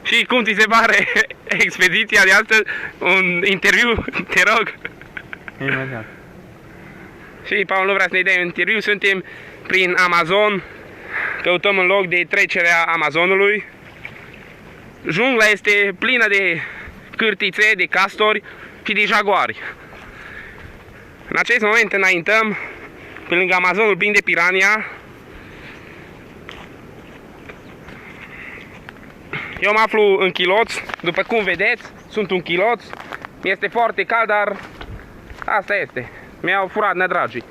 Și cum ți se pare expediția de astăzi? Un interviu, te rog? Imediat. Și Paul nu vrea să ne dea un interviu, suntem prin Amazon, căutăm un loc de trecere a Amazonului. Jungla este plină de cârtițe, de castori și de jaguari. În acest moment înaintăm pe lângă Amazonul plin de pirania. Eu mă aflu în Chiloț, după cum vedeți, sunt un chiloț. Este foarte cald, dar asta este. Mi-au furat nedragii.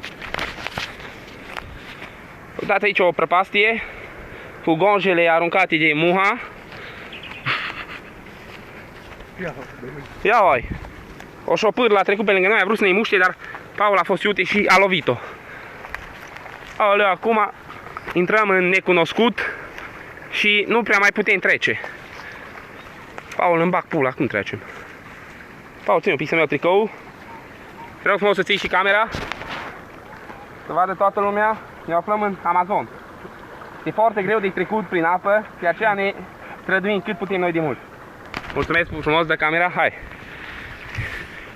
Uitați aici o prăpastie cu gonjele aruncate de muha. Ia ai. O șopârlă a trecut pe lângă noi, a vrut să ne muște, dar Paul a fost iute și a lovit-o. Aoleu, acum intrăm în necunoscut și nu prea mai putem trece. Paul, îmi bag pula, cum trecem? Paul, ține un pic să-mi iau tricou. Te rog frumos să ții și camera, să vadă toată lumea. Ne aflăm în Amazon. E foarte greu de trecut prin apă, de aceea ne străduim cât putem noi de mult. Mulțumesc frumos de camera, hai!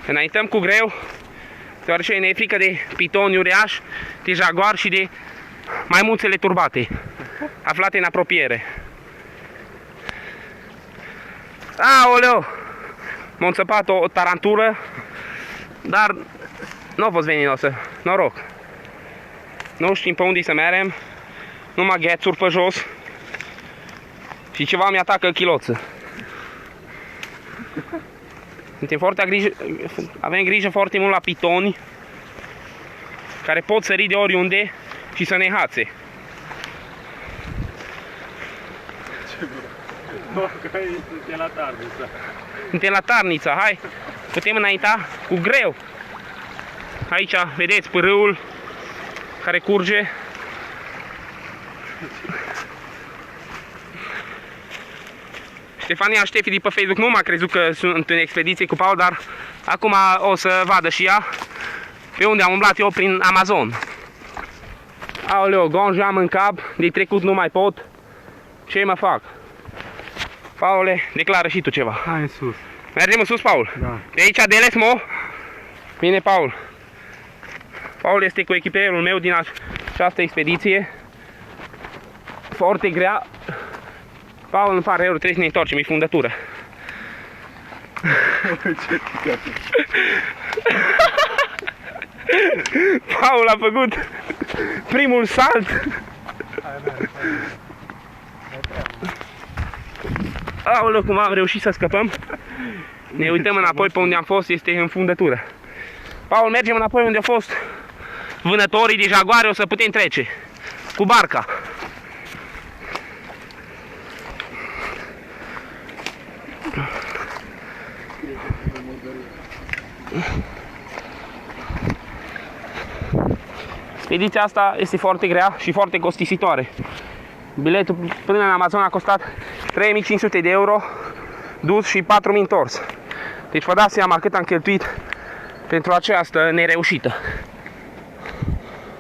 Înaintăm cu greu, deoarece ne e frică de pitoni uriași, de jaguar și de maimuțele turbate, aflate în apropiere. Aoleu! M-a înțăpat o tarantură, dar nu a fost veninosă, noroc. Nu știm pe unde să mergem, numai ghețuri pe jos și ceva mi-atacă chiloță. Avem grijă foarte mult la pitoni care pot sări de oriunde și să ne hațe. Suntem la Tarnița. Suntem la Tarnița, hai! Putem înainta cu greu. Aici vedeți pârâul care curge. Ștefania Ștefi de pe Facebook nu m-a crezut că sunt în expediție cu Paul, dar acum o să vadă și ea pe unde am umblat eu prin Amazon. Aoleu, gonja am în cap, de trecut nu mai pot. Ce mă fac? Paule, declară și tu ceva. Hai în sus. Mergem în sus, Paul? Da. De aici de Lesmo? Bine, Paul. Paul este cu echipierul meu din această expediție. Foarte grea. Paul, îmi pare rău, trebuie să ne întoarcem, e fundătură. Paul a făcut primul salt. Aoleu, cum am reușit să scăpăm. Ne uităm înapoi pe unde am fost, este în fundătură. Paul, mergem înapoi unde au fost vânătorii de jaguare, o să putem trece cu barca. Expediția asta este foarte grea și foarte costisitoare. Biletul până în Amazon a costat 3500 de euro dus și 4000 întors. Deci vă dați seama cât am cheltuit pentru această nereușită.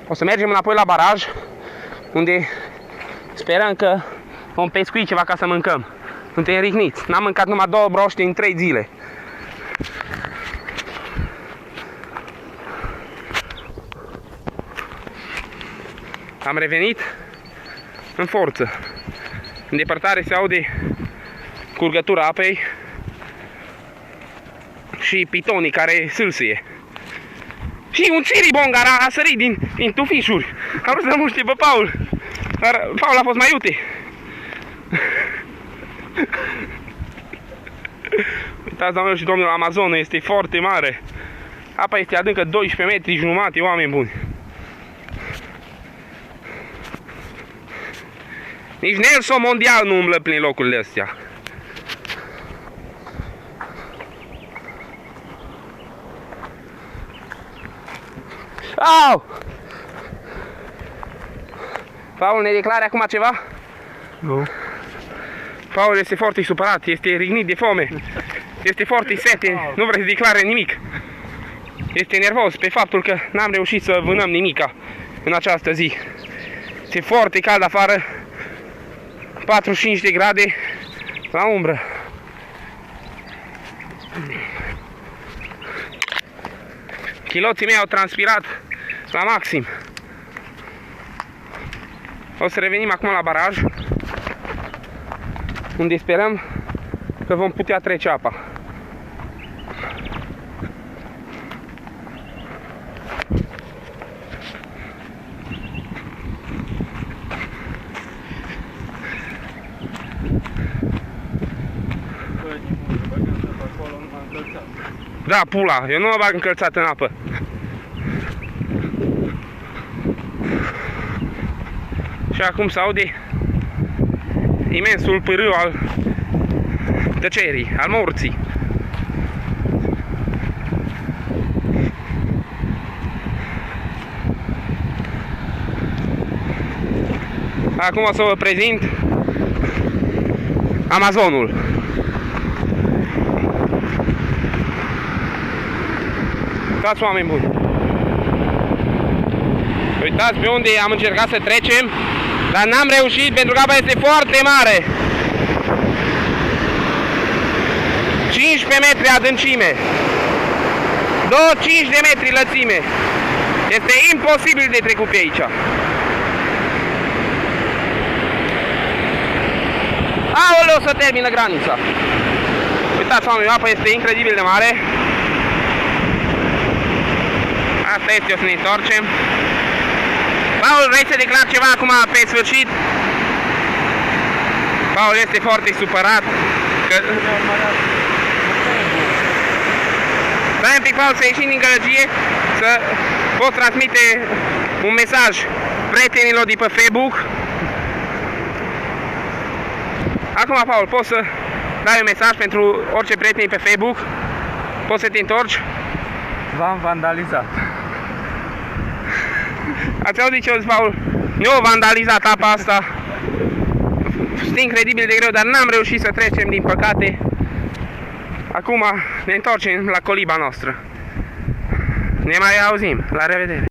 O să mergem înapoi la baraj, unde sperăm că vom pescui ceva ca să mâncăm. Suntem rigniți. N-am mâncat numai 2 broște în 3 zile. Am revenit în forță. În depărtare se aude curgătura apei și pitonii care sâlsâie. Și un țiribong a sărit din tufișuri. A vrut să muște pe Paul. Dar Paul a fost mai iute. Uitați, doamnelor și domnilor, Amazonul este foarte mare. Apa este adâncă 12 metri jumate, oameni buni. Nici Nelson Mondial nu umblă prin locurile astea. Au! Paul, ne declare acum ceva? Nu. Paul este foarte supărat, este rignit de foame. Este foarte sete, nu vrea să declare nimic. Este nervos pe faptul că n-am reușit să vânăm nimica în această zi. Este foarte cald afară, 45 de grade La umbră. Chiloții mei au transpirat la maxim. O să revenim acum la baraj, unde sperăm că vom putea trece apa. Da, pula, eu nu mă bag încălțat în apă. Și acum se aude imensul pârâu al tăcerii, al morții. Acum o să vă prezint Amazonul. Uitați, oameni buni. Uitați pe unde am încercat să trecem, dar n-am reușit pentru că apa este foarte mare. 15 metri adâncime. 25 de metri lățime. Este imposibil de trecut pe aici. Aoleu, să termină granița. Uitați, oameni, apa este incredibil de mare. Asta este, o să ne întoarcem. Paul, vrei să declar ceva acum pe sfârșit? Paul este foarte supărat că... Stai un pic, Paul, să ieșim din gălăgie, să pot transmite un mesaj prietenilor de pe Facebook. Acum, Paul, poți să dai un mesaj pentru orice prieteni pe Facebook? Poți să te întorci? V-am vandalizat. Ați auzit ce a zis Paul? Nu a vandalizat apa asta. Este incredibil de greu, dar n-am reușit să trecem, din păcate. Acum ne întoarcem la coliba noastră. Ne mai auzim. La revedere!